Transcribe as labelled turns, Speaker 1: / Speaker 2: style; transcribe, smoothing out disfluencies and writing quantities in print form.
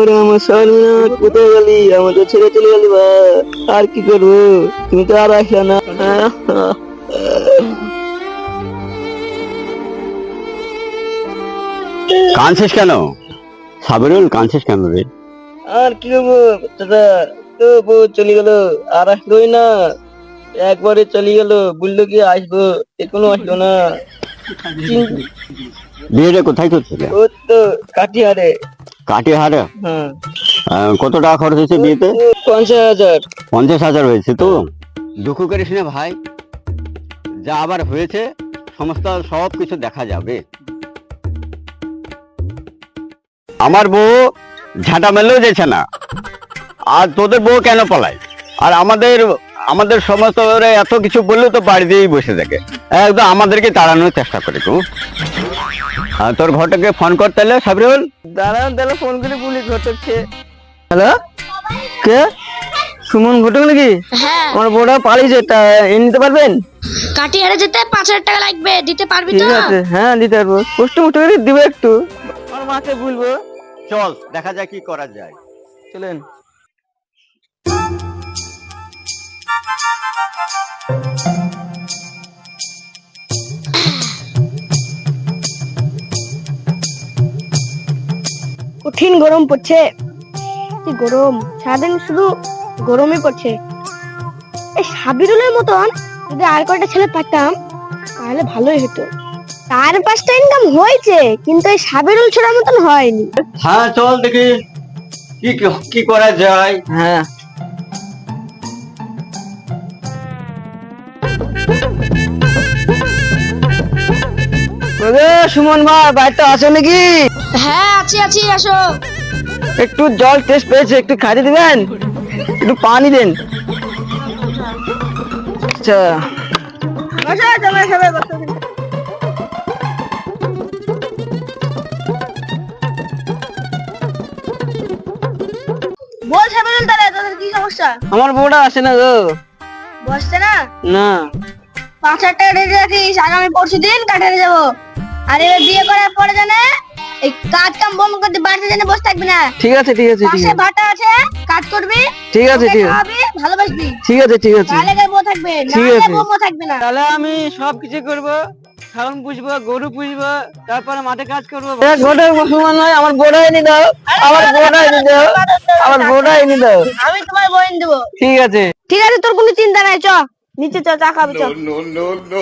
Speaker 1: আমার শারমিনা কোথায় গেলি? আমাদের ছেড়ে চলে গেলি বা? আর কি করবো, তুমি তো আর আসলে না।
Speaker 2: কাঁদছিস কেন সাবিরুল? কাঁদছিস কেন রে?
Speaker 1: আর কি করবো দাদা, তো বউ চলে গেল, আর আসলোই না। একবারে চলে গেল, বললো কি আসবো, এখনো আসলো না।
Speaker 2: বিয়েটা কোথায় করছিলে?
Speaker 1: ও তো কাটিহারে।
Speaker 2: কাটিহারে?
Speaker 1: হ্যাঁ।
Speaker 2: কত টাকা খরচ হয়েছে বিয়েতে?
Speaker 1: 50,000।
Speaker 2: 50,000 হয়েছে তো? দুঃখ করিস না ভাই, যা আবার হয়েছে সমস্ত সব কিছু দেখা যাবে। আমার বউ ঝাঁটা মেলেও যেছে না, আর তোদের বউ কেন পালায়? আর আমাদের আমাদের সমস্ত ওরা এত কিছু বললেও তো বাড়িতেই বসে থাকে, একদম আমাদেরকে তাড়ানোর চেষ্টা করে। তো আর তোর ঘরটাকে ফোন করতে হলে সাবরিউল।
Speaker 1: দাঁড়ান তাহলে ফোন করে বলি ঘটককে। হ্যালো, কে? সুমন ঘটক নাকি?
Speaker 3: হ্যাঁ,
Speaker 1: আমার বউটা পালিয়েছে, তা এনে নিতে পারবেন?
Speaker 3: কাটিহারে যেতে 5,000 টাকা লাগবে, দিতে পারবি তো?
Speaker 1: ঠিক আছে, হ্যাঁ দিতে পারবো, কষ্ট মষ্ট করে দিব একটু। আমার মাকে বলবো।
Speaker 2: চল দেখা যায় কি করা যায়।
Speaker 1: চলেন।
Speaker 4: কঠিন গরম পড়ছে, কি গরম, সারাদিন শুধু গরমই পড়ছে। এই সাবিরুলের মতন যদি আর কয়টা ছেলে পাইতাম তাহলে ভালোই হতো। 4-5টা ইনকাম হয়েছে, কিন্তু এই সাবিরুল ছোড়ার মতন হয়নি।
Speaker 2: হ্যাঁ চল দেখি কি কি করা যায়।
Speaker 1: হ্যাঁ, সুমন ভাই বাড়িতে আছে নাকি?
Speaker 3: হ্যাঁ, আছি আসো।
Speaker 1: একটু জল টেস্ট পেয়েছে, একটু খাইতে দিবেন, একটু পানি দেন। আচ্ছা,
Speaker 4: বল সাবিরুল, তাহলে তোদের কি সমস্যা?
Speaker 1: আমার বউটা আসে না গো।
Speaker 4: বসছে না?
Speaker 1: না।
Speaker 4: 5,000 টাকা রেডি রাখিস, আগামী পরশু দিন কাটারে যাবো। আর এবার বিয়ে করার পরে জানে এই কাজ কাম বন্ধ করতে, বাড়িতে জানে বসে থাকবি না।
Speaker 1: ঠিক আছে ঠিক আছে ঠিক
Speaker 4: পাশে
Speaker 1: আছে
Speaker 4: ভাটা আছে, কাজ করবি,
Speaker 1: ঠিক আছে
Speaker 4: ওকে
Speaker 1: ঠিক আছে
Speaker 4: খাওয়াবি, ভালোবাসবি।
Speaker 1: ঠিক আছে ঠিক আছে
Speaker 4: তাহলে গায়ে বউ থাকবে,
Speaker 1: ঠিক
Speaker 4: নাহলে
Speaker 1: আছে।
Speaker 4: বউ থাকবে না।
Speaker 1: তাহলে আমি সব কিছু করবো, ছাগল পুষবো, গরু পুষবো, তারপরে মাঠে কাজ করবো। ঘটক মুসলমান নয়, আমার বোড়া এনে দাও, আমার বোড়া এনে দাও, আমার বোড়া এনে দাও।
Speaker 4: আমি তোমার বউ এনে দেবো।
Speaker 1: ঠিক আছে।
Speaker 4: ঠিক আছে, তোর কোনো চিন্তা নাই, চ নিচে চ, চা খাবি চ।
Speaker 5: no, no, no.